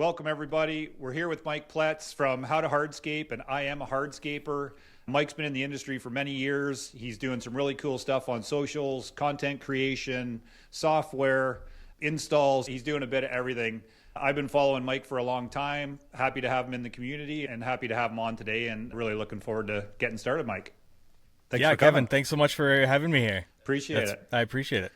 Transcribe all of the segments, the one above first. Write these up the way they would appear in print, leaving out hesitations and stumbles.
Welcome, everybody. We're here with Mike Pletz from How to Hardscape, and I am a hardscaper. Mike's been in the industry for many years. He's doing some really cool stuff on socials, content creation, software, installs. He's doing a bit of everything. I've been following Mike for a long time. Happy to have him in the community and happy to have him on today, and really looking forward to getting started, Mike. Thanks for coming. Kevin, thanks so much for having me here. Appreciate it. I appreciate it.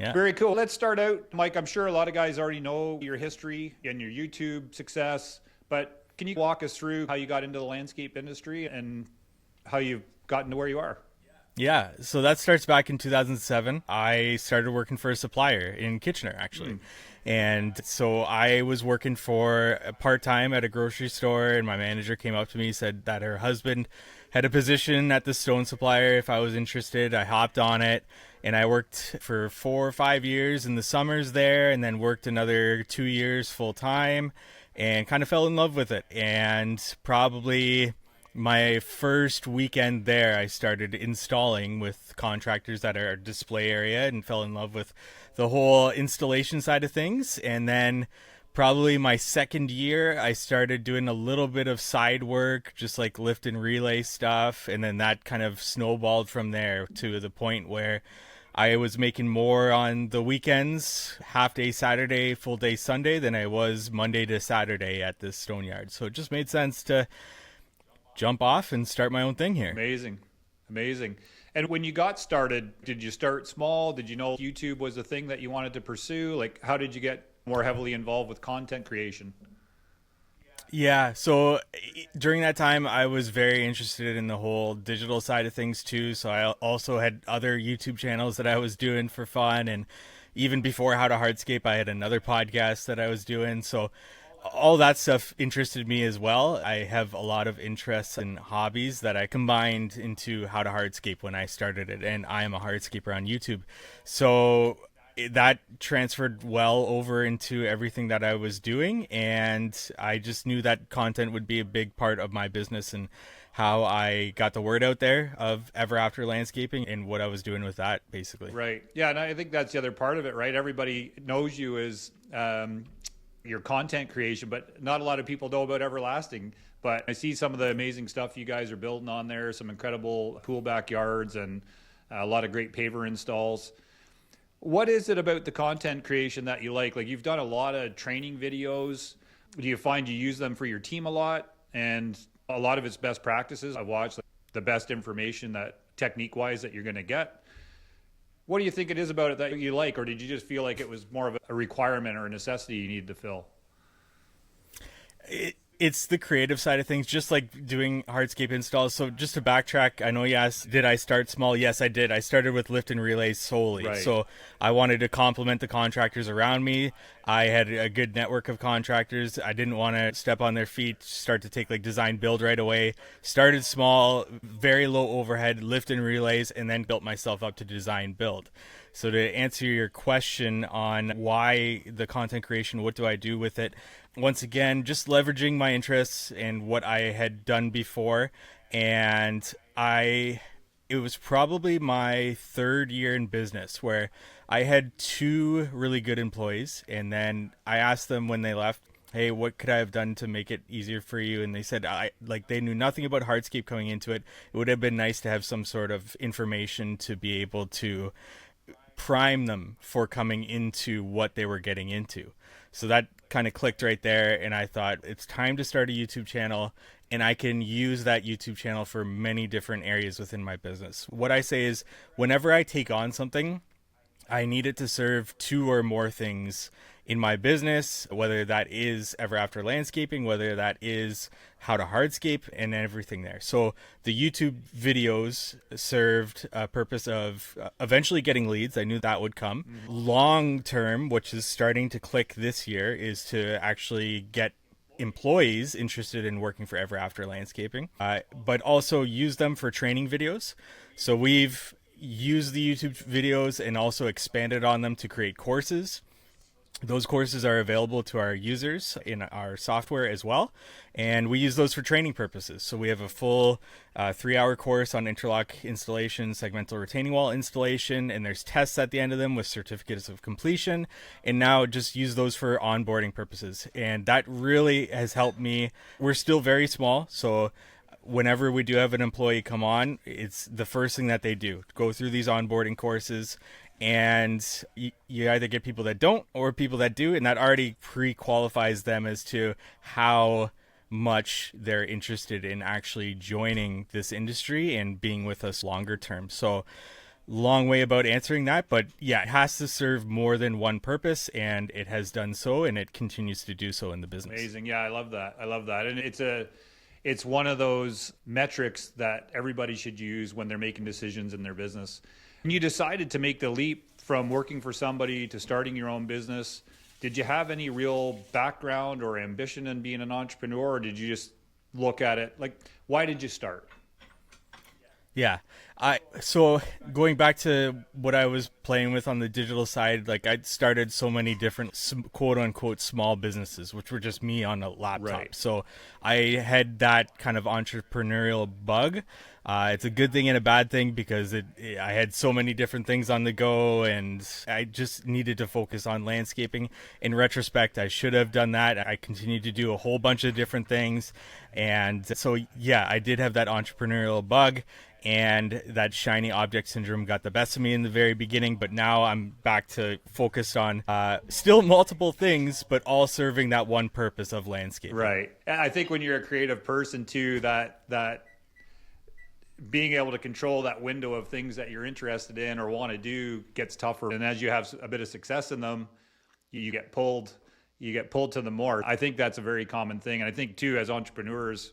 Yeah. Very cool. Let's start out. Mike, I'm sure a lot of guys already know your history and your YouTube success, but can you walk us through how you got into the landscape industry and how you've gotten to where you are? Yeah, so that starts back in 2007. I started working for a supplier in Kitchener, actually. And so I was working for part-time at a grocery store, and my manager came up to me, said that her husband had a position at the stone supplier. If I was interested, I hopped on it, and I worked for 4 or 5 years in the summers there, and then worked another 2 years full-time, and kind of fell in love with it. And probably my first weekend there, I started installing with contractors at our display area and fell in love with the whole installation side of things. And then probably my second year, I started doing a little bit of side work, just like lift and relay stuff. And then that kind of snowballed from there to the point where I was making more on the weekends, half day Saturday, full day Sunday, than I was Monday to Saturday at this stone yard. So it just made sense to jump off and start my own thing here. Amazing. And when you got started, did you start small? Did you know YouTube was a thing that you wanted to pursue? Like, how did you get more heavily involved with content creation? Yeah, so during that time, I was very interested in the whole digital side of things too. So I also had other YouTube channels that I was doing for fun. And even before How to Hardscape, I had another podcast that I was doing. So all that stuff interested me as well. I have a lot of interests and hobbies that I combined into How to Hardscape when I started it, and I am a hardscaper on YouTube. So that transferred well over into everything that I was doing, and I just knew that content would be a big part of my business and how I got the word out there of Ever After Landscaping and what I was doing with that, basically. Right. Yeah, and I think that's the other part of it, right? Everybody knows you as your content creation, but not a lot of people know about Everlasting. But I see some of the amazing stuff you guys are building on there, some incredible pool backyards and a lot of great paver installs. What is it about the content creation that you like? Like, you've done a lot of training videos. Do you find you use them for your team a lot? And a lot of it's best practices. I watched the best information that technique-wise that you're going to get. What do you think it is about it that you like, or did you just feel like it was more of a requirement or a necessity you needed to fill? It's the creative side of things, just like doing hardscape installs. So just to backtrack, I know you asked, did I start small? Yes, I did. I started with lift and relays solely. Right. So I wanted to complement the contractors around me. I had a good network of contractors. I didn't want to step on their feet, start to take like design build right away. Started small, very low overhead, lift and relays, and then built myself up to design build. So to answer your question on why the content creation, what do I do with it? Once again, just leveraging my interests and what I had done before. And it was probably my third year in business where I had 2 really good employees. And then I asked them when they left, hey, what could I have done to make it easier for you? And they said, they knew nothing about hardscape coming into it. It would have been nice to have some sort of information to be able to prime them for coming into what they were getting into. So that kind of clicked right there, and I thought it's time to start a YouTube channel, and I can use that YouTube channel for many different areas within my business. What I say is, whenever I take on something, I need it to serve 2 or more things in my business, whether that is Ever After Landscaping, whether that is How to Hardscape, and everything there. So the YouTube videos served a purpose of eventually getting leads. I knew that would come. Long term, which is starting to click this year, is to actually get employees interested in working for Ever After Landscaping, but also use them for training videos. So we've used the YouTube videos and also expanded on them to create courses. Those courses are available to our users in our software as well, and we use those for training purposes. So we have a full 3-hour course on interlock installation, segmental retaining wall installation, and there's tests at the end of them with certificates of completion. And now just use those for onboarding purposes, and that really has helped me. We're still very small, so whenever we do have an employee come on, it's the first thing that they do, go through these onboarding courses. And you either get people that don't or people that do, and that already pre-qualifies them as to how much they're interested in actually joining this industry and being with us longer term. So long way about answering that, but yeah, it has to serve more than one purpose, and it has done so, and it continues to do so in the business. Amazing. Yeah, I love that. And it's one of those metrics that everybody should use when they're making decisions in their business. When you decided to make the leap from working for somebody to starting your own business, did you have any real background or ambition in being an entrepreneur, or did you just look at it like, why did you start? Yeah. So going back to what I was playing with on the digital side, like I started so many different quote unquote small businesses, which were just me on a laptop. Right. So I had that kind of entrepreneurial bug. It's a good thing and a bad thing because I had so many different things on the go, and I just needed to focus on landscaping. In retrospect, I should have done that. I continued to do a whole bunch of different things. And so, yeah, I did have that entrepreneurial bug, and that shiny object syndrome got the best of me in the very beginning. But now I'm back to focused on still multiple things, but all serving that one purpose of landscaping. Right. And I think when you're a creative person too, that being able to control that window of things that you're interested in or want to do gets tougher. And as you have a bit of success in them, you get pulled to them more. I think that's a very common thing. And I think too, as entrepreneurs,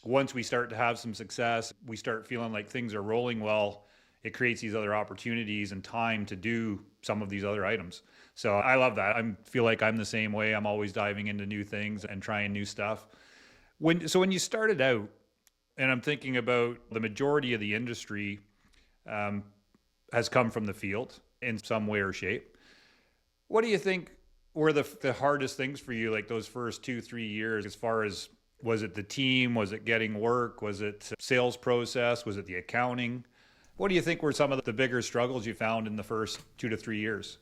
once we start to have some success, we start feeling like things are rolling well, it creates these other opportunities and time to do some of these other items. So I love that. I feel like I'm the same way. I'm always diving into new things and trying new stuff. When you started out, and I'm thinking about the majority of the industry has come from the field in some way or shape. What do you think were the hardest things for you, like those first 2-3 years, as far as, was it the team? Was it getting work? Was it sales process? Was it the accounting? What do you think were some of the bigger struggles you found in the first 2 to 3 years?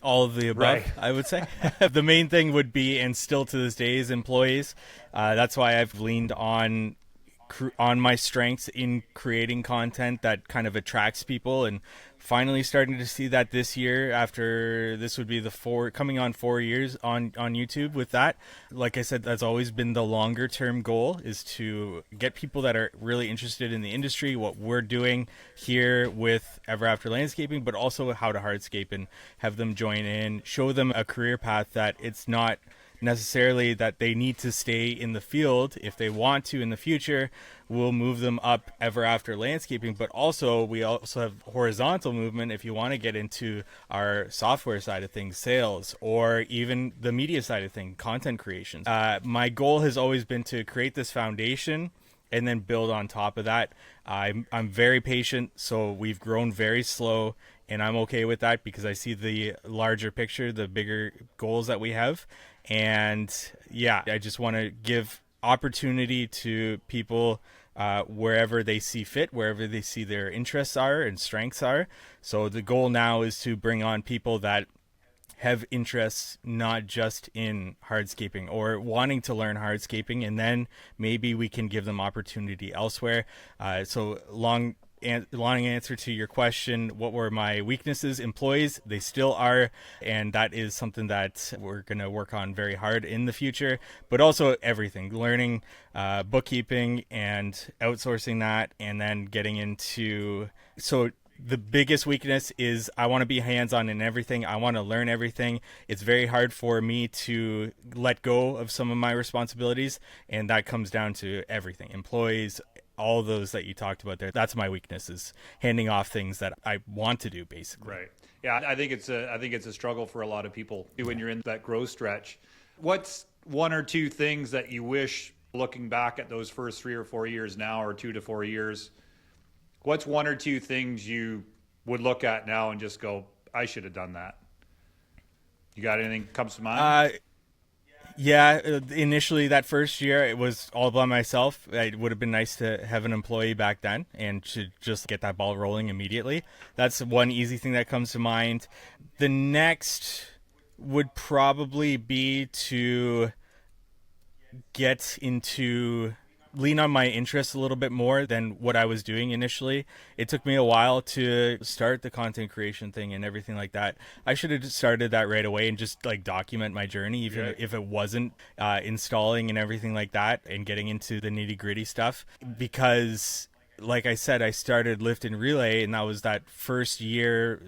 All of the above, right. I would say. The main thing would be, and still to this day, is employees. That's why I've leaned on my strengths in creating content that kind of attracts people, and finally starting to see that this year, after this would be coming on 4 years on YouTube with that. Like I said, that's always been the longer term goal, is to get people that are really interested in the industry, what we're doing here with Ever After Landscaping, but also how to hardscape, and have them join in, show them a career path that it's not necessarily that they need to stay in the field. If they want to in the future, we'll move them up Ever After Landscaping, but also we also have horizontal movement if you want to get into our software side of things, sales, or even the media side of things, content creation. My goal has always been to create this foundation and then build on top of that. I'm very patient, so we've grown very slow, and I'm okay with that because I see the larger picture, the bigger goals that we have. And yeah, I just want to give opportunity to people wherever they see fit, wherever they see their interests are and strengths are. So the goal now is to bring on people that have interests not just in hardscaping or wanting to learn hardscaping, and then maybe we can give them opportunity elsewhere. So long answer to your question, what were my weaknesses? Employees, they still are, and that is something that we're going to work on very hard in the future. But also everything, learning bookkeeping and outsourcing that, and then getting into, so the biggest weakness is I want to be hands-on in everything. I want to learn everything. It's very hard for me to let go of some of my responsibilities, and that comes down to everything, employees, all those that you talked about there. That's my weakness, is handing off things that I want to do, basically. Right. Yeah, I think it's a struggle for a lot of people when you're in that growth stretch. What's one or two things that you wish, looking back at those first 3 or 4 years now, or 2 to 4 years, what's one or two things you would look at now and just go, I should have done that? You got anything comes to mind? Yeah, initially that first year it was all by myself. It would have been nice to have an employee back then and to just get that ball rolling immediately. That's one easy thing that comes to mind. The next would probably be to get into lean on my interests a little bit more than what I was doing initially. It took me a while to start the content creation thing and everything like that. I should have just started that right away and just like document my journey, even if it wasn't installing and everything like that and getting into the nitty gritty stuff. Because, like I said, I started Lift and Relay, and that was that first year.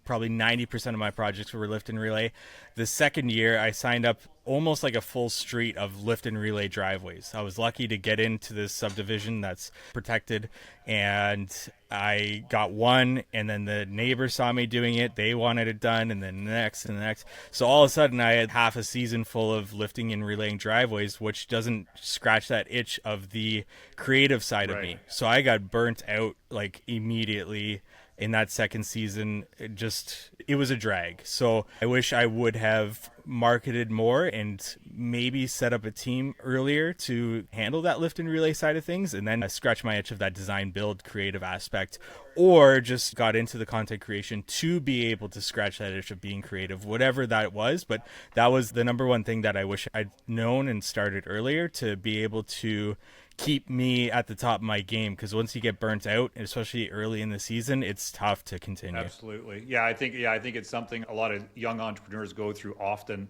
Probably 90% of my projects were Lift and Relay. The second year, I signed up almost like a full street of Lift and Relay driveways. I was lucky to get into this subdivision that's protected, and I got one, and then the neighbors saw me doing it. They wanted it done, and then the next and the next. So all of a sudden, I had half a season full of lifting and relaying driveways, which doesn't scratch that itch of the creative side of me. So I got burnt out like immediately in that second season. It was a drag. So I wish I would have marketed more and maybe set up a team earlier to handle that lift and relay side of things, and then scratch my itch of that design build creative aspect, or just got into the content creation to be able to scratch that itch of being creative, whatever that was. But that was the number one thing that I wish I'd known and started earlier, to be able to keep me at the top of my game, because once you get burnt out, especially early in the season, it's tough to continue. Absolutely. I think it's something a lot of young entrepreneurs go through often.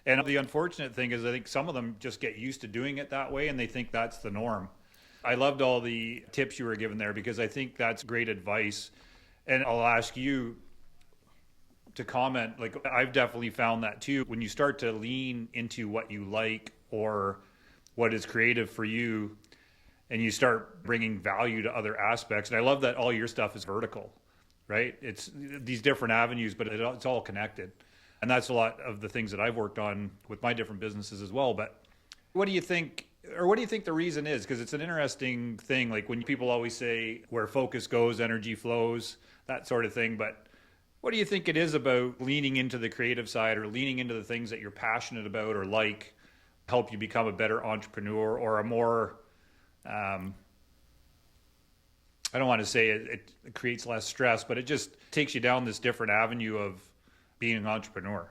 And the unfortunate thing is I think some of them just get used to doing it that way and they think that's the norm. I loved all the tips you were given there, because I think that's great advice. And I'll ask you to comment. Like, I've definitely found that too. When you start to lean into what you like or what is creative for you, and you start bringing value to other aspects. And I love that all your stuff is vertical, right? It's these different avenues, but it's all connected. And that's a lot of the things that I've worked on with my different businesses as well. But what do you think the reason is? Because it's an interesting thing. Like when people always say where focus goes, energy flows, that sort of thing. But what do you think it is about leaning into the creative side or leaning into the things that you're passionate about or like help you become a better entrepreneur or a more I don't want to say it creates less stress, but it just takes you down this different avenue of being an entrepreneur?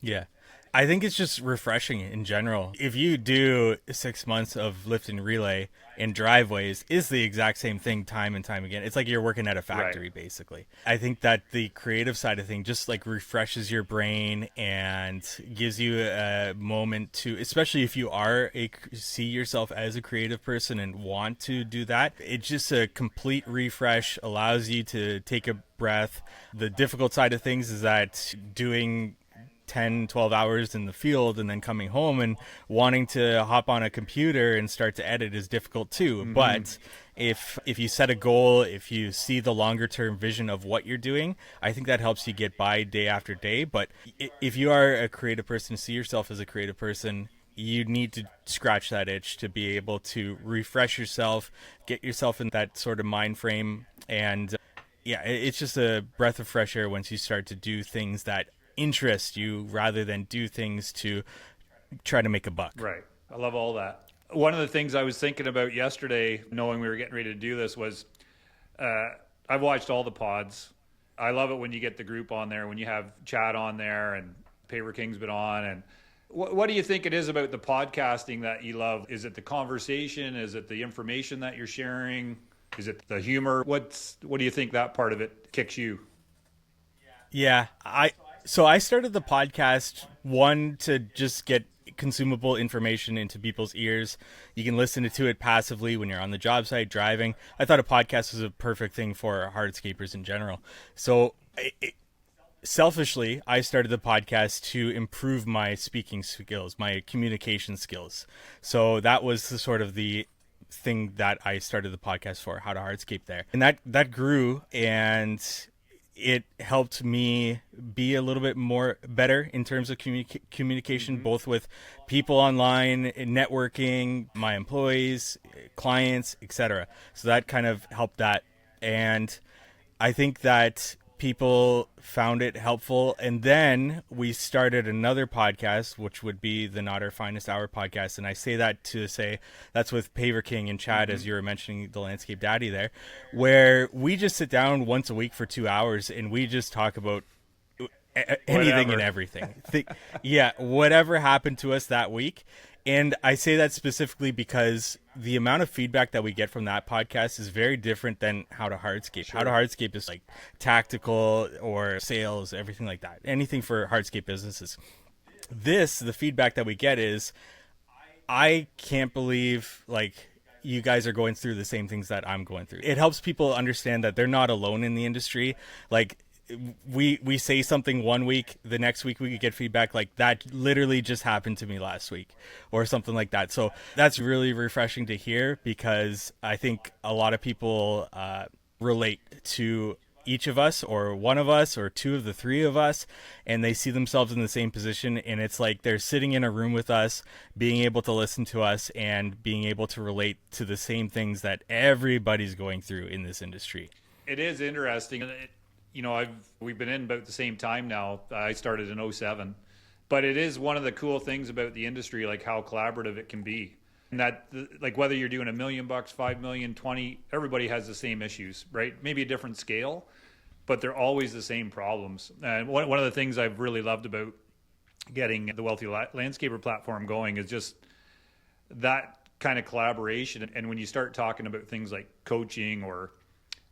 Yeah. I think it's just refreshing in general. If you do 6 months of lift and relay in driveways, it's the exact same thing time and time again. It's like you're working at a factory, basically. I think that the creative side of things just like refreshes your brain and gives you a moment to, especially if you see yourself as a creative person and want to do that, it's just a complete refresh, allows you to take a breath. The difficult side of things is that doing 10-12 hours in the field and then coming home and wanting to hop on a computer and start to edit is difficult too. But if you set a goal, if you see the longer term vision of what you're doing, I think that helps you get by day after day. But if you are a creative person, see yourself as a creative person, you need to scratch that itch to be able to refresh yourself, get yourself in that sort of mind frame. And it's just a breath of fresh air once you start to do things that interest you rather than do things to try to make a buck. Right. I love all that. One of the things I was thinking about yesterday, knowing we were getting ready to do this, was I've watched all the pods. I love it when you get the group on there, when you have Chad on there and Paper King's been on. And what do you think it is about the podcasting that you love? Is it the conversation? Is it the information that you're sharing? Is it the humor? What do you think that part of it kicks you? Yeah, So I started the podcast, one, to just get consumable information into people's ears. You can listen to it passively when you're on the job site driving. I thought a podcast was a perfect thing for hardscapers in general. So selfishly, I started the podcast to improve my speaking skills, my communication skills. So that was the thing that I started the podcast for, How to Hardscape there. And that grew, and it helped me be a little bit more better in terms of communication, both with people online, networking, my employees, clients, etc. So that kind of helped that. And I think that people found it helpful, and then we started another podcast, which would be the Not Our Finest Hour podcast. And I say that to say that's with Paver King and Chad, as you were mentioning the Landscape Daddy there, where we just sit down once a week for 2 hours and we just talk about anything and everything. Yeah, whatever happened to us that week. And I say that specifically because the amount of feedback that we get from that podcast is very different than How to Hardscape. Sure. How to Hardscape is like tactical or sales, everything like that. Anything for hardscape businesses. The feedback that we get is, I can't believe like you guys are going through the same things that I'm going through. It helps people understand that they're not alone in the industry. Like, we say something one week, the next week we get feedback like that literally just happened to me last week or something like that. So that's really refreshing to hear, because I think a lot of people relate to each of us, or one of us, or two of the three of us, and they see themselves in the same position, and it's like they're sitting in a room with us, being able to listen to us and being able to relate to the same things that everybody's going through in this industry. It is interesting. We've been in about the same time now. I started in 07, but it is one of the cool things about the industry, like how collaborative it can be. And that, like, whether you're doing $1 million, 5 million, 20, everybody has the same issues, right? Maybe a different scale, but they're always the same problems. And one of the things I've really loved about getting the Wealthy Landscaper platform going is just that kind of collaboration. And when you start talking about things like coaching or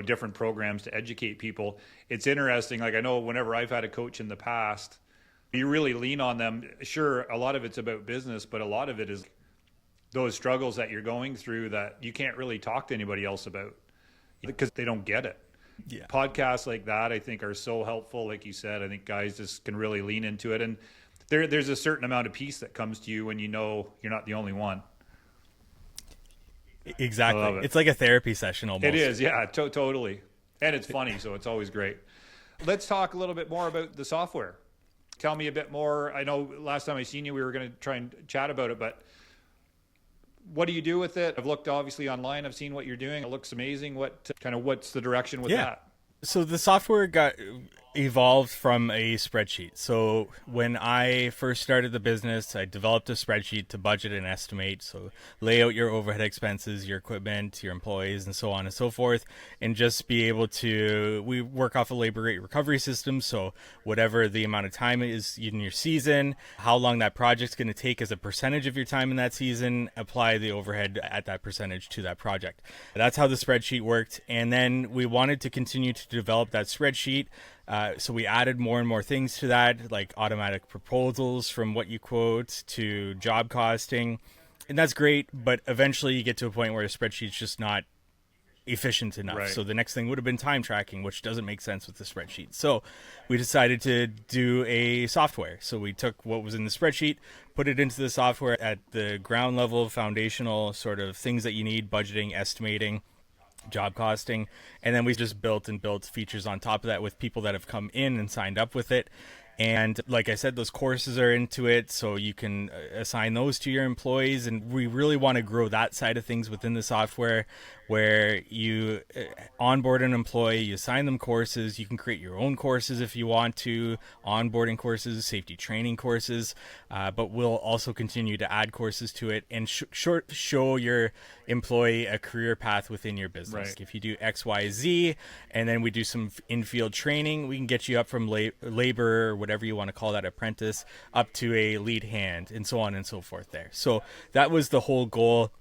different programs to educate people, it's interesting. Like, I know whenever I've had a coach in the past, you really lean on them. Sure, a lot of it's about business, but a lot of it is those struggles that you're going through that you can't really talk to anybody else about because they don't get it. Yeah. Podcasts like that, I think, are so helpful. Like you said, I think guys just can really lean into it. And there's a certain amount of peace that comes to you when you know you're not the only one. Exactly. It's like a therapy session almost. It is, yeah, totally. And it's funny, so it's always great. Let's talk a little bit more about the software. Tell me a bit more. I know last time I seen you, we were going to try and chat about it, but what do you do with it? I've looked obviously online. I've seen what you're doing. It looks amazing. What's the direction with that? So the software got evolved from a spreadsheet. So when I first started the business, I developed a spreadsheet to budget and estimate. So lay out your overhead expenses, your equipment, your employees, and so on and so forth, and just be able to, we work off a labor rate recovery system. So whatever the amount of time is in your season, how long that project's going to take as a percentage of your time in that season, apply the overhead at that percentage to that project. That's how the spreadsheet worked. And then we wanted to continue to develop that spreadsheet. So we added more and more things to that, like automatic proposals from what you quote to job costing. And that's great, but eventually you get to a point where a spreadsheet's just not efficient enough. Right. So the next thing would have been time tracking, which doesn't make sense with the spreadsheet. So we decided to do a software. So we took what was in the spreadsheet, put it into the software at the ground level, foundational sort of things that you need: budgeting, estimating, job costing, and then we just built features on top of that with people that have come in and signed up with it. And like I said, those courses are into it, so you can assign those to your employees. And we really want to grow that side of things within the software, where you onboard an employee, you assign them courses. You can create your own courses if you want to, onboarding courses, safety training courses, but we'll also continue to add courses to it and show your employee a career path within your business. Right. If you do X, Y, Z, and then we do some in-field training, we can get you up from labor, or whatever you want to call that, apprentice, up to a lead hand, and so on and so forth there. So that was the whole goal.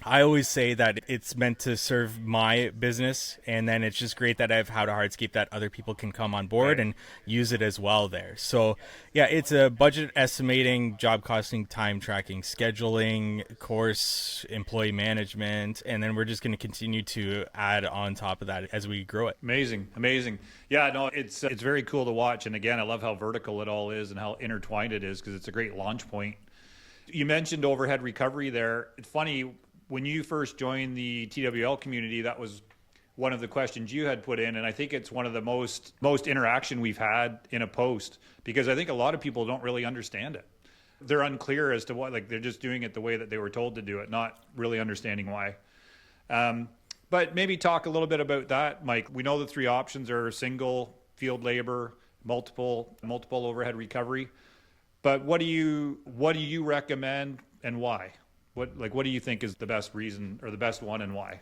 I always say that it's meant to serve my business, and then it's just great that I have How to Hardscape that other people can come on board and use it as well there. So yeah, it's a budget estimating, job costing, time tracking, scheduling, course, employee management, and then we're just going to continue to add on top of that as we grow it. Amazing. Yeah, no, it's very cool to watch. And again, I love how vertical it all is and how intertwined it is, because it's a great launch point. You mentioned overhead recovery there. It's funny, when you first joined the TWL community, that was one of the questions you had put in, and I think it's one of the most interaction we've had in a post, because I think a lot of people don't really understand it. They're unclear as to what, like, they're just doing it the way that they were told to do it, not really understanding why. But maybe talk a little bit about that, Mike. We know the three options are single, field labor, multiple overhead recovery. But what do you recommend and why? What do you think is the best reason or the best one and why?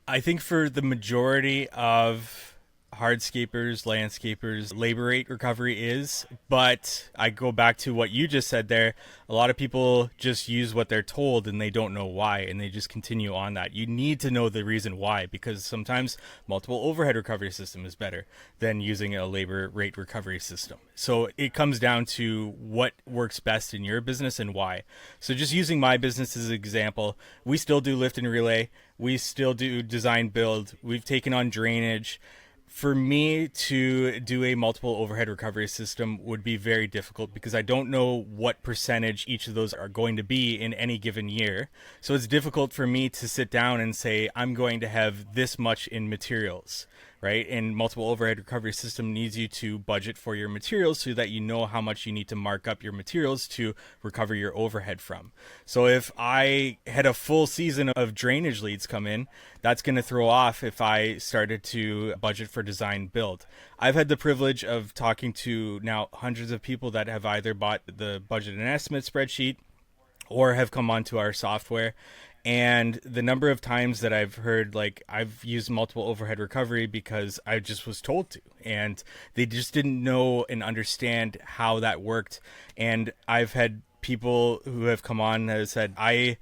I think for the majority of hardscapers, landscapers, labor rate recovery is, but I go back to what you just said there. A lot of people just use what they're told and they don't know why, and they just continue on that. You need to know the reason why, because sometimes multiple overhead recovery system is better than using a labor rate recovery system. So it comes down to what works best in your business and why. So just using my business as an example, we still do lift and relay. We still do design build. We've taken on drainage. For me to do a multiple overhead recovery system would be very difficult because I don't know what percentage each of those are going to be in any given year. So it's difficult for me to sit down and say, I'm going to have this much in materials, right? And multiple overhead recovery system needs you to budget for your materials so that you know how much you need to mark up your materials to recover your overhead from. So if I had a full season of drainage leads come in, that's going to throw off if I started to budget for design build. I've had the privilege of talking to now hundreds of people that have either bought the budget and estimate spreadsheet or have come onto our software. And the number of times that I've heard, like, I've used multiple overhead recovery because I just was told to, and they just didn't know and understand how that worked. And I've had people who have come on that have said, I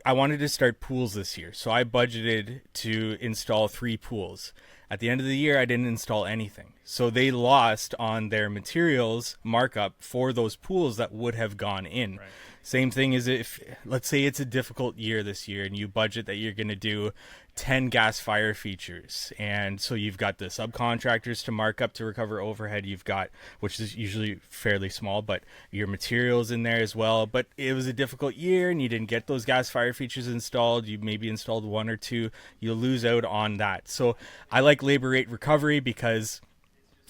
wanted to start pools this year, so I budgeted to install 3 pools. At the end of the year, I didn't install anything. So they lost on their materials markup for those pools that would have gone in. Right. Same thing as if, let's say it's a difficult year this year and you budget that you're going to do 10 gas fire features. And so you've got the subcontractors to mark up to recover overhead. You've got, which is usually fairly small, but your materials in there as well. But it was a difficult year and you didn't get those gas fire features installed. You maybe installed 1 or 2. You'll lose out on that. So I like labor rate recovery because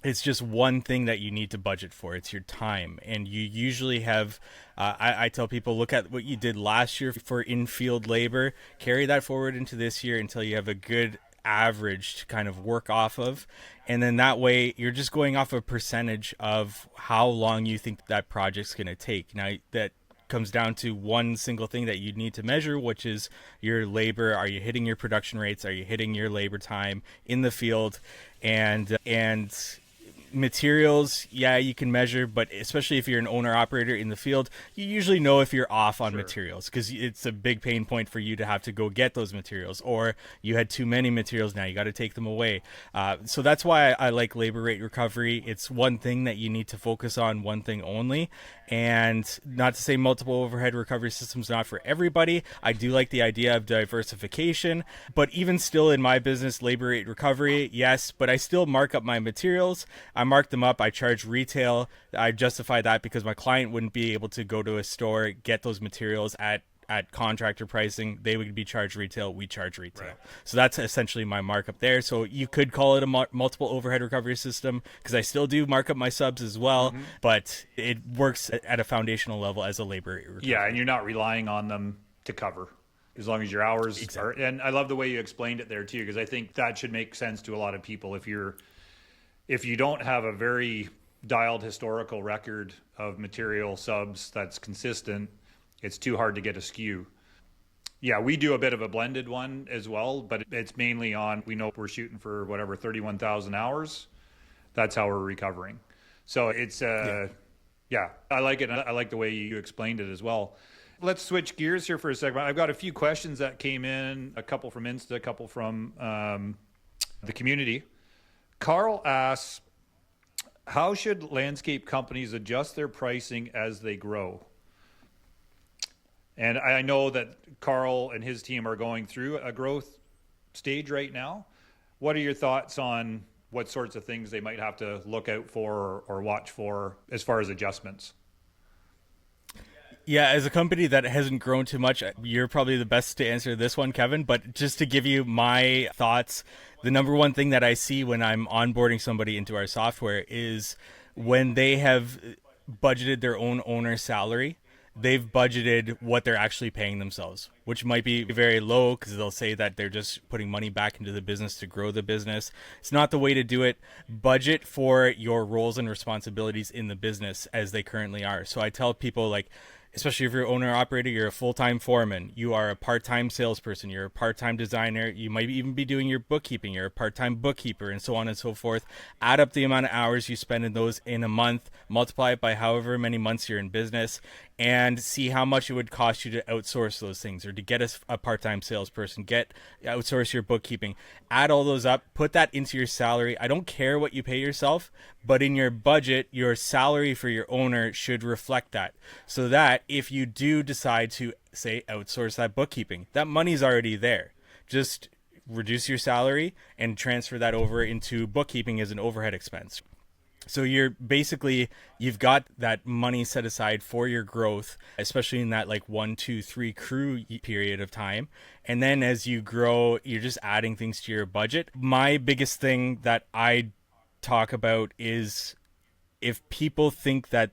it's just one thing that you need to budget for. It's your time. And you usually have, I tell people, look at what you did last year for in-field labor, carry that forward into this year until you have a good average to kind of work off of. And then that way you're just going off a percentage of how long you think that project's going to take. Now that comes down to one single thing that you need to measure, which is your labor. Are you hitting your production rates? Are you hitting your labor time in the field? And materials, yeah, you can measure, but especially if you're an owner operator in the field, you usually know if you're off on materials, because it's a big pain point for you to have to go get those materials, or you had too many materials, now you got to take them away. So that's why I like labor rate recovery. It's one thing that you need to focus on, one thing only. And not to say multiple overhead recovery systems not for everybody. I do like the idea of diversification, but even still in my business, labor rate recovery, yes, but I still mark up my materials. I mark them up. I charge retail. I justify that because my client wouldn't be able to go to a store, get those materials at contractor pricing. They would be charged retail. We charge retail. Right. So that's essentially my markup there. So you could call it a multiple overhead recovery system, because I still do mark up my subs as well, but it works at a foundational level as a labor rate recovery. Yeah, and you're not relying on them to cover, as long as your hours are. And I love the way you explained it there too, because I think that should make sense to a lot of people. If you don't have a very dialed historical record of material subs that's consistent, it's too hard to get a skew. Yeah, we do a bit of a blended one as well, but it's mainly on, we know we're shooting for 31,000 hours. That's how we're recovering. So it's, yeah, I like it. I like the way you explained it as well. Let's switch gears here for a second. I've got a few questions that came in, a couple from Insta, a couple from the community. Carl asks, how should landscape companies adjust their pricing as they grow? And I know that Carl and his team are going through a growth stage right now. What are your thoughts on what sorts of things they might have to look out for or watch for as far as adjustments? Yeah, as a company that hasn't grown too much, you're probably the best to answer this one, Kevin. But just to give you my thoughts, the number one thing that I see when I'm onboarding somebody into our software is when they have budgeted their own owner salary, they've budgeted what they're actually paying themselves, which might be very low because they'll say that they're just putting money back into the business to grow the business. It's not the way to do it. Budget for your roles and responsibilities in the business as they currently are. So I tell people, like, especially if you're owner operator, you're a full-time foreman, you are a part-time salesperson, you're a part-time designer, you might even be doing your bookkeeping, you're a part-time bookkeeper, and so on and so forth. Add up the amount of hours you spend in those in a month, multiply it by however many months you're in business, and see how much it would cost you to outsource those things, or to get a part-time salesperson, outsource your bookkeeping. Add all those up, put that into your salary. I don't care what you pay yourself, but in your budget, your salary for your owner should reflect that, so that if you do decide to, say, outsource that bookkeeping, that money's already there. Just reduce your salary and transfer that over into bookkeeping as an overhead expense. So you've got that money set aside for your growth, especially in that like 1, 2, 3 crew period of time. And then as you grow, you're just adding things to your budget. My biggest thing that I talk about is, if people think that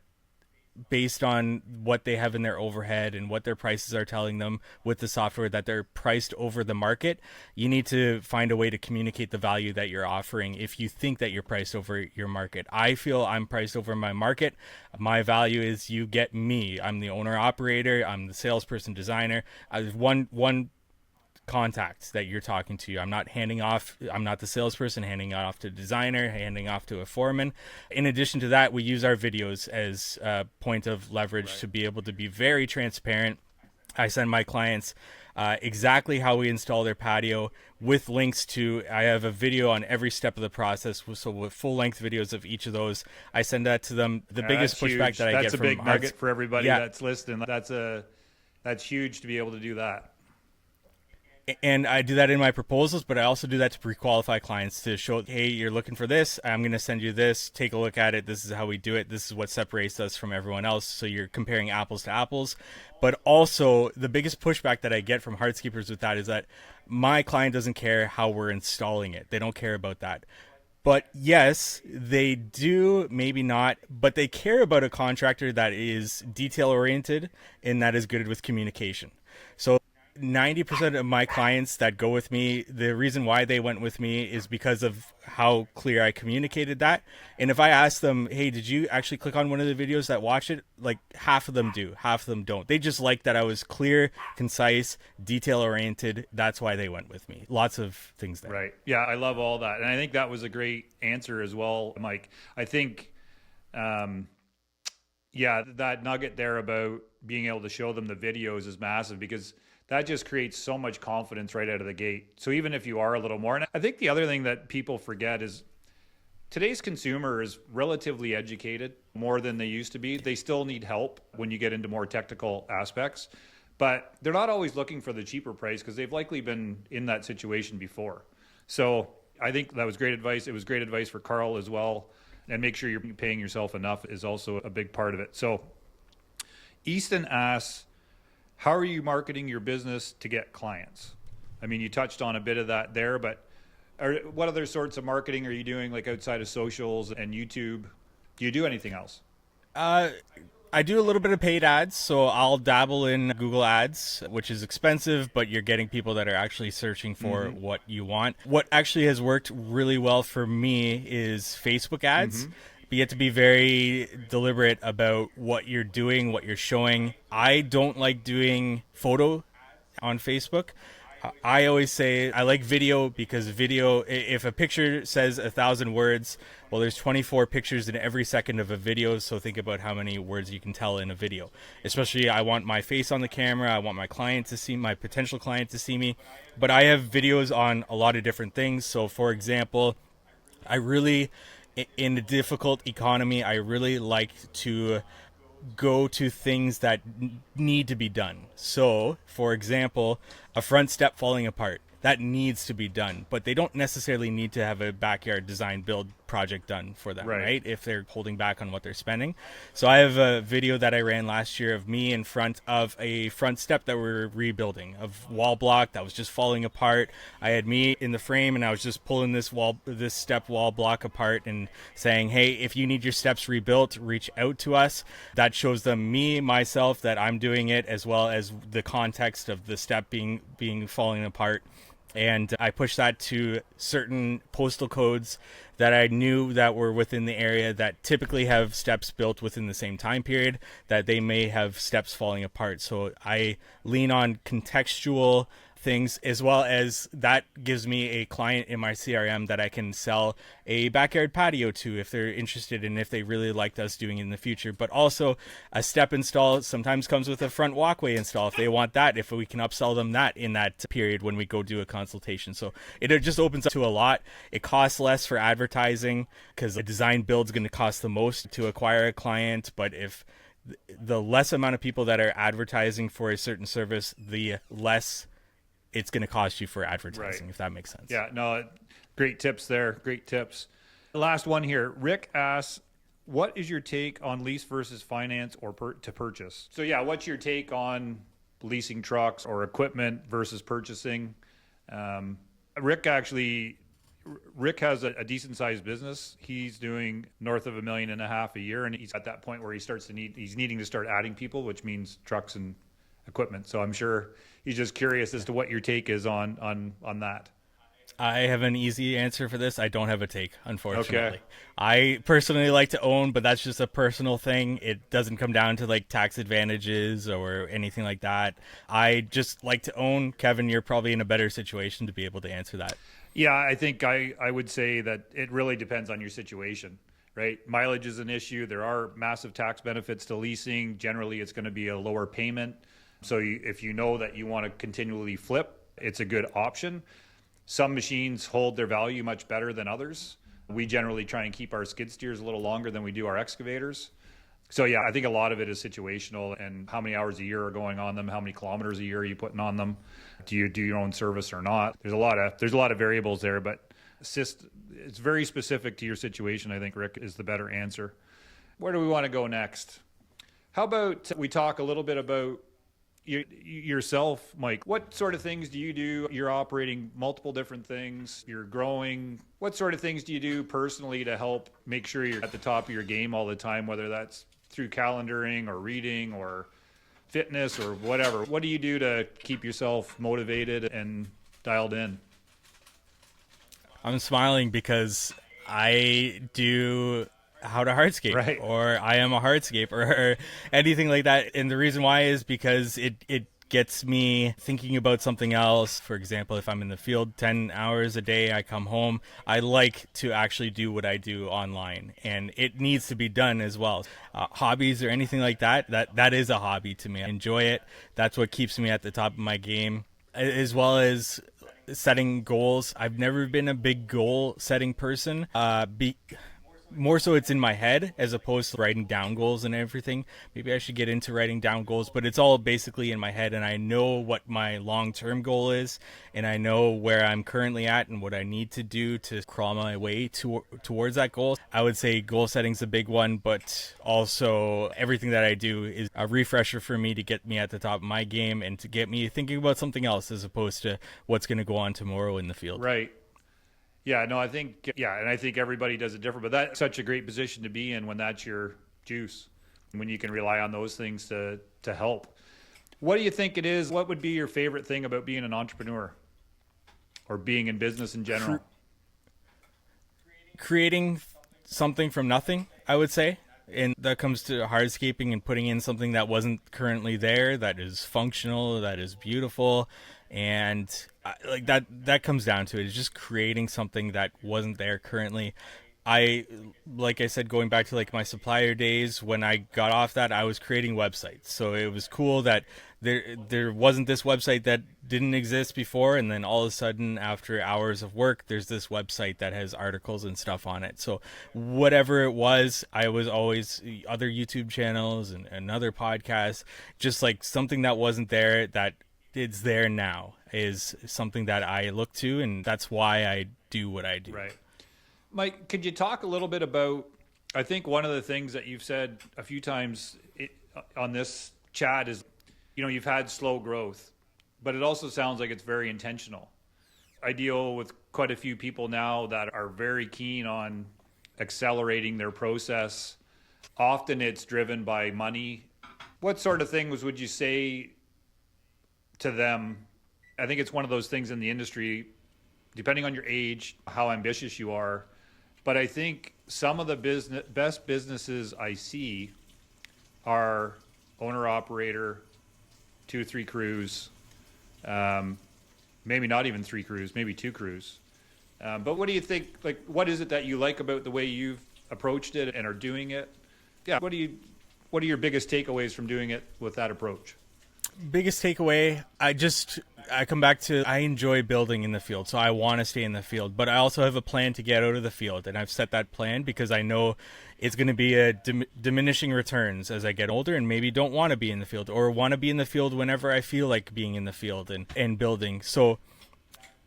based on what they have in their overhead and what their prices are telling them with the software, that they're priced over the market, you need to find a way to communicate the value that you're offering if you think that you're priced over your market. I feel I'm priced over my market. My value is you get me. I'm the owner operator. I'm the salesperson designer. I have one contact that you're talking to. I'm not the salesperson handing off to a designer, handing off to a foreman. In addition to that, we use our videos as a point of leverage to be able to be very transparent. I send my clients exactly how we install their patio with links to, I have a video on every step of the process, so with full length videos of each of those. I send that to them. The biggest pushback that I get from that's a big nugget for everybody that's listening. That's huge to be able to do that. And I do that in my proposals, but I also do that to pre-qualify clients to show, hey, you're looking for this. I'm going to send you this. Take a look at it. This is how we do it. This is what separates us from everyone else. So you're comparing apples to apples. But also, the biggest pushback that I get from hardscapers with that is that my client doesn't care how we're installing it. They don't care about that. But yes, they do, maybe not, but they care about a contractor that is detail-oriented and that is good with communication. So 90% of my clients that go with me, the reason why they went with me is because of how clear I communicated that. And if I ask them, hey, did you actually click on one of the videos that watch it? Like, half of them do, half of them don't. They just like that I was clear, concise, detail oriented. That's why they went with me. Lots of things there. Right. Yeah, I love all that. And I think that was a great answer as well, Mike. I think, that nugget there about being able to show them the videos is massive, because that just creates so much confidence right out of the gate. So even if you are a little more, and I think the other thing that people forget is today's consumer is relatively educated more than they used to be. They still need help when you get into more technical aspects, but they're not always looking for the cheaper price because they've likely been in that situation before. So I think that was great advice. It was great advice for Carl as well. And make sure you're paying yourself enough is also a big part of it. So Easton asks, how are you marketing your business to get clients? I mean, you touched on a bit of that there, but what other sorts of marketing are you doing, like outside of socials and YouTube? Do you do anything else? I do a little bit of paid ads, so I'll dabble in Google Ads, which is expensive, but you're getting people that are actually searching for what you want. What actually has worked really well for me is Facebook ads. But you have to be very deliberate about what you're doing, what you're showing. I don't like doing photo on Facebook. I always say I like video, because video, if a picture says 1,000 words, well, there's 24 pictures in every second of a video. So think about how many words you can tell in a video. Especially, I want my face on the camera. I want my client to see, my potential client to see me. But I have videos on a lot of different things. So for example, in a difficult economy, I really like to go to things that need to be done. So, for example, a front step falling apart, that needs to be done, but they don't necessarily need to have a backyard design build project done for them, Right. right? If they're holding back on what they're spending. So I have a video that I ran last year of me in front of a front step that we're rebuilding, of wall block that was just falling apart. I had me in the frame and I was just pulling this step wall block apart and saying, hey, if you need your steps rebuilt, reach out to us. That shows them myself, that I'm doing it, as well as the context of the step being falling apart. And I pushed that to certain postal codes that I knew that were within the area that typically have steps built within the same time period, that they may have steps falling apart. So I lean on contextual things, as well as that gives me a client in my CRM that I can sell a backyard patio to if they're interested and if they really liked us doing it in the future. But also a step install sometimes comes with a front walkway install if they want that, if we can upsell them that in that period when we go do a consultation. So it just opens up to a lot. It costs less for advertising because a design build is going to cost the most to acquire a client. But if the less amount of people that are advertising for a certain service, the less it's going to cost you for advertising, if that makes sense. Yeah, no, great tips there. Great tips. The last one here. Rick asks, what is your take on lease versus finance or to purchase? So yeah, what's your take on leasing trucks or equipment versus purchasing? Rick has a decent sized business. He's doing north of $1.5 million a year. And he's at that point where he's needing to start adding people, which means trucks and equipment. So I'm sure he's just curious as to what your take is on that. I have an easy answer for this. I don't have a take, unfortunately. Okay. I personally like to own, but that's just a personal thing. It doesn't come down to like tax advantages or anything like that. I just like to own. Kevin, you're probably in a better situation to be able to answer that. Yeah, I think I would say that it really depends on your situation, right? Mileage is an issue. There are massive tax benefits to leasing. Generally, it's going to be a lower payment. So if you know that you want to continually flip, it's a good option. Some machines hold their value much better than others. We generally try and keep our skid steers a little longer than we do our excavators. So yeah, I think a lot of it is situational and how many hours a year are going on them, how many kilometers a year are you putting on them, do you do your own service or not? There's a lot of variables there, but it's very specific to your situation. I think Rick is the better answer. Where do we want to go next? How about we talk a little bit about yourself, Mike? What sort of things do you do? You're operating multiple different things. You're growing. What sort of things do you do personally to help make sure you're at the top of your game all the time, whether that's through calendaring or reading or fitness or whatever? What do you do to keep yourself motivated and dialed in? I'm smiling because I do How to Hardscape, right, or I am a Hardscaper or anything like that. And the reason why is because it gets me thinking about something else. For example, if I'm in the field 10 hours a day, I come home, I like to actually do what I do online, and it needs to be done as well. Hobbies or anything like that is a hobby to me. I enjoy it. That's what keeps me at the top of my game, as well as setting goals. I've never been a big goal setting person. More so it's in my head as opposed to writing down goals and everything. Maybe I should get into writing down goals, but it's all basically in my head, and I know what my long-term goal is, and I know where I'm currently at and what I need to do to crawl my way towards that goal. I would say goal setting's a big one, but also everything that I do is a refresher for me to get me at the top of my game and to get me thinking about something else as opposed to what's going to go on tomorrow in the field. Right. Yeah, no, I think everybody does it different, but that's such a great position to be in when that's your juice, when you can rely on those things to help. What do you think it is? What would be your favorite thing about being an entrepreneur or being in business in general? Creating something from nothing, I would say. And that comes to hardscaping and putting in something that wasn't currently there, that is functional, that is beautiful. And like that comes down to it. It's just creating something that wasn't there currently. Like I said, going back to like my supplier days, when I got off that, I was creating websites. So it was cool that there wasn't this website that didn't exist before, and then all of a sudden, after hours of work, there's this website that has articles and stuff on it. So whatever it was, I was always other YouTube channels and another podcast, just like something that wasn't there that it's there now is something that I look to, and that's why I do what I do. Right. Mike, could you talk a little bit about, I think one of the things that you've said a few times on this chat is, you've had slow growth, but it also sounds like it's very intentional. I deal with quite a few people now that are very keen on accelerating their process. Often it's driven by money. What sort of things would you say to them? I think it's one of those things in the industry, depending on your age, how ambitious you are. But I think some of the best businesses I see are owner operator, 2 or 3 crews, maybe not even 3 crews, maybe 2 crews. But what do you think, like, what is it that you like about the way you've approached it and are doing it? Yeah. What are your biggest takeaways from doing it with that approach? Biggest takeaway, I come back to, I enjoy building in the field, so I want to stay in the field, but I also have a plan to get out of the field, and I've set that plan because I know it's going to be a diminishing returns as I get older and maybe don't want to be in the field, or want to be in the field whenever I feel like being in the field and building. So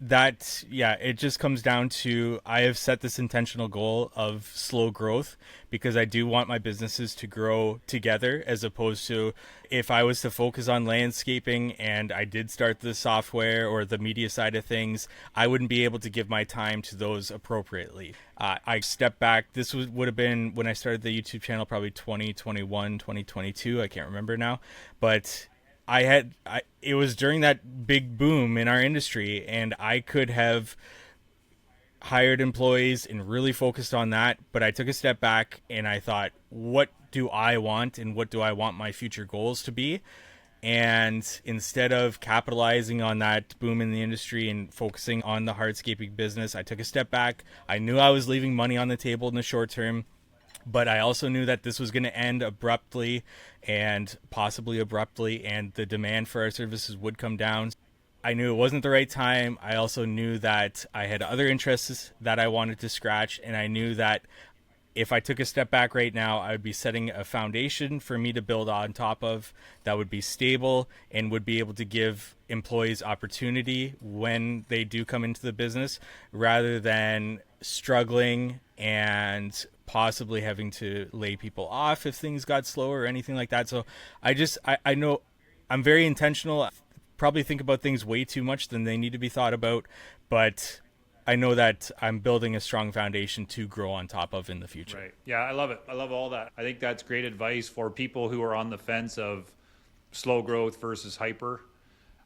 that, yeah, it just comes down to, I have set this intentional goal of slow growth because I do want my businesses to grow together, as opposed to if I was to focus on landscaping and I did start the software or the media side of things, I wouldn't be able to give my time to those appropriately. I stepped back. This would have been when I started the YouTube channel, probably 2021, 2022. I can't remember now, but it was during that big boom in our industry, and I could have hired employees and really focused on that, but I took a step back and I thought, what do I want and what do I want my future goals to be? And instead of capitalizing on that boom in the industry and focusing on the hardscaping business, I took a step back. I knew I was leaving money on the table in the short term, but I also knew that this was going to end abruptly and possibly abruptly, and the demand for our services would come down. I knew it wasn't the right time. I also knew that I had other interests that I wanted to scratch, and I knew that if I took a step back right now, I would be setting a foundation for me to build on top of that would be stable and would be able to give employees opportunity when they do come into the business, rather than struggling and possibly having to lay people off if things got slower or anything like that. So I know I'm very intentional. I probably think about things way too much than they need to be thought about, but I know that I'm building a strong foundation to grow on top of in the future. Right. Yeah, I love it. I love all that. I think that's great advice for people who are on the fence of slow growth versus hyper.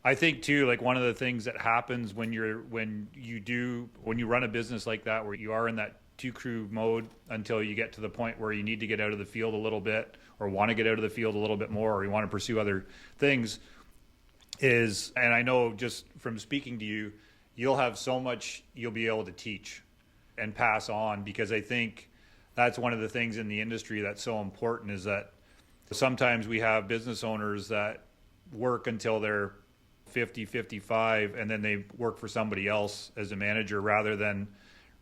I think too, like, one of the things that happens when you run a business like that, where you are in that 2 crew mode until you get to the point where you need to get out of the field a little bit, or want to get out of the field a little bit more, or you want to pursue other things, is, and I know just from speaking to you, you'll have so much you'll be able to teach and pass on, because I think that's one of the things in the industry that's so important, is that sometimes we have business owners that work until they're 50, 55, and then they work for somebody else as a manager, rather than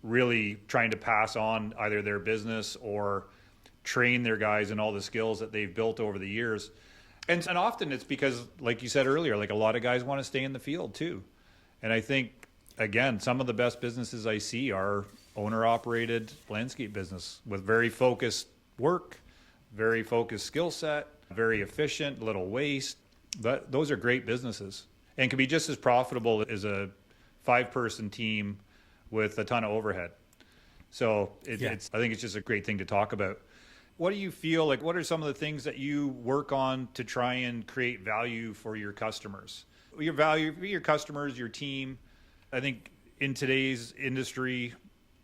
really trying to pass on either their business or train their guys in all the skills that they've built over the years. And often it's because, like you said earlier, like, a lot of guys want to stay in the field too. And I think, again, some of the best businesses I see are owner-operated landscape business with very focused work, very focused skill set, very efficient, little waste. Those are great businesses and can be just as profitable as a 5-person team with a ton of overhead. So I think it's just a great thing to talk about. What do you feel like, what are some of the things that you work on to try and create value for your customers? Your value for your customers, your team. I think in today's industry,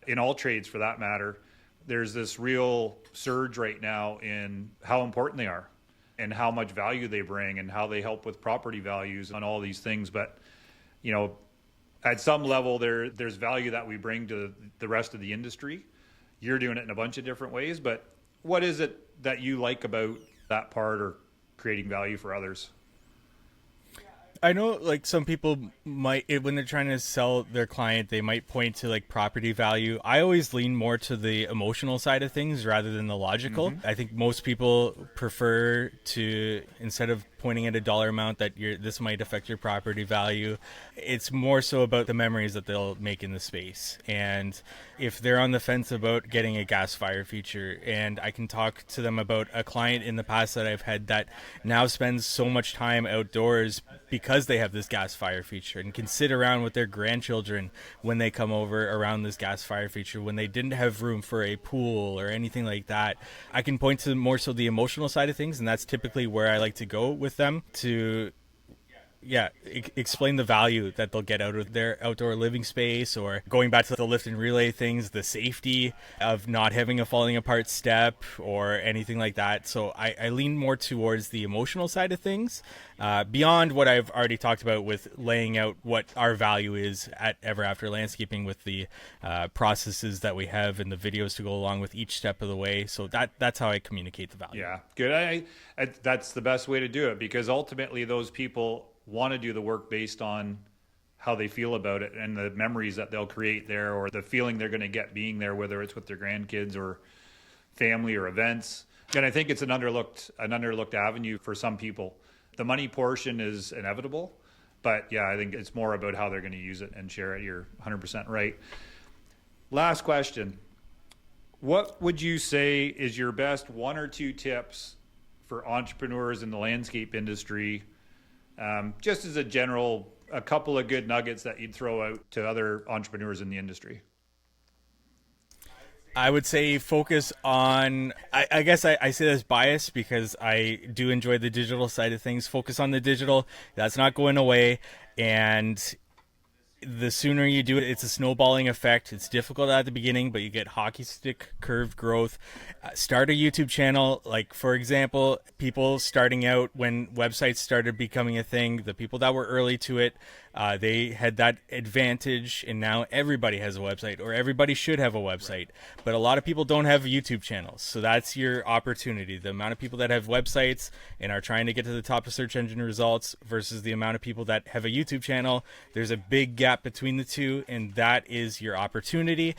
in all trades for that matter, there's this real surge right now in how important they are and how much value they bring and how they help with property values and all these things. But, at some level there's value that we bring to the rest of the industry. You're doing it in a bunch of different ways, but what is it that you like about that part, or creating value for others? I know like some people might when they're trying to sell their client, they might point to like property value. I always lean more to the emotional side of things rather than the logical. I think most people prefer to, instead of pointing at a dollar amount that this might affect your property value, it's more so about the memories that they'll make in the space. And if they're on the fence about getting a gas fire feature, and I can talk to them about a client in the past that I've had that now spends so much time outdoors because they have this gas fire feature and can sit around with their grandchildren when they come over around this gas fire feature when they didn't have room for a pool or anything like that. I can point to more so the emotional side of things, and that's typically where I like to go with them to explain the value that they'll get out of their outdoor living space, or going back to the lift and relay things, the safety of not having a falling apart step or anything like that. So I lean more towards the emotional side of things, beyond what I've already talked about with laying out what our value is at Ever After Landscaping with the processes that we have and the videos to go along with each step of the way. So that's how I communicate the value. Yeah, good. That's the best way to do it, because ultimately those people want to do the work based on how they feel about it and the memories that they'll create there, or the feeling they're going to get being there, whether it's with their grandkids or family or events. And I think it's an underlooked avenue for some people. The money portion is inevitable, but yeah, I think it's more about how they're going to use it and share it. You're 100% right. Last question. What would you say is your best 1 or 2 tips for entrepreneurs in the landscape industry? Just as a couple of good nuggets that you'd throw out to other entrepreneurs in the industry. I would say focus on, I guess I say this bias because I do enjoy the digital side of things. Focus on the digital. That's not going away. And the sooner you do it, it's a snowballing effect. It's difficult at the beginning, but you get hockey stick curve growth. Start a YouTube channel. Like, for example, people starting out when websites started becoming a thing, the people that were early to it, they had that advantage, and now everybody has a website, or everybody should have a website. But a lot of people don't have YouTube channels, so that's your opportunity. The amount of people that have websites and are trying to get to the top of search engine results versus the amount of people that have a YouTube channel, there's a big gap between the two, and that is your opportunity.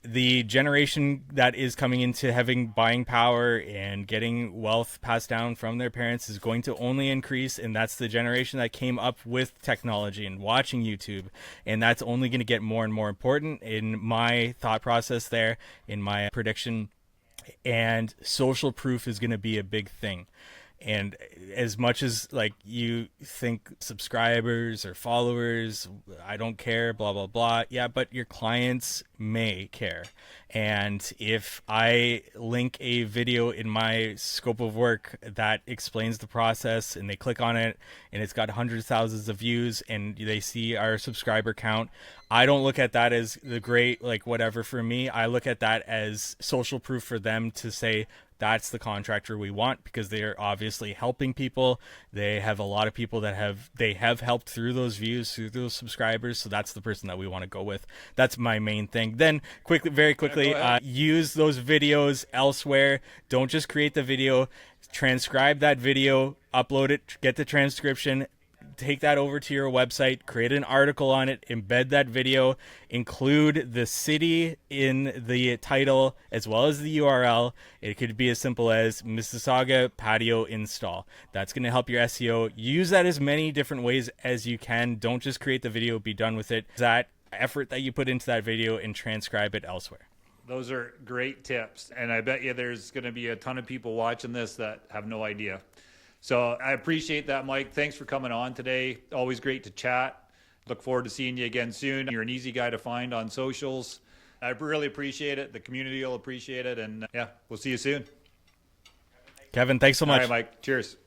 The generation that is coming into having buying power and getting wealth passed down from their parents is going to only increase, and that's the generation that came up with technology and watching YouTube, and that's only going to get more and more important in my thought process there, in my prediction. And social proof is going to be a big thing. And as much as like you think subscribers or followers, I don't care, blah, blah, blah. Yeah, but your clients may care. And if I link a video in my scope of work that explains the process and they click on it and it's got hundreds of thousands of views and they see our subscriber count, I don't look at that as the great, like whatever for me. I look at that as social proof for them to say, that's the contractor we want, because they are obviously helping people. They have a lot of people that have helped through those views, through those subscribers. So that's the person that we want to go with. That's my main thing. Then very quickly, use those videos elsewhere. Don't just create the video, transcribe that video, upload it, get the transcription, take that over to your website, create an article on it, embed that video, include the city in the title as well as the URL. It could be as simple as Mississauga patio install. That's going to help your SEO. Use that as many different ways as you can. Don't just create the video, be done with it. That effort that you put into that video and transcribe it elsewhere. Those are great tips. And I bet you there's going to be a ton of people watching this that have no idea. So I appreciate that, Mike. Thanks for coming on today. Always great to chat. Look forward to seeing you again soon. You're an easy guy to find on socials. I really appreciate it. The community will appreciate it. And yeah, we'll see you soon. Kevin, thanks so much. All right, Mike. Cheers.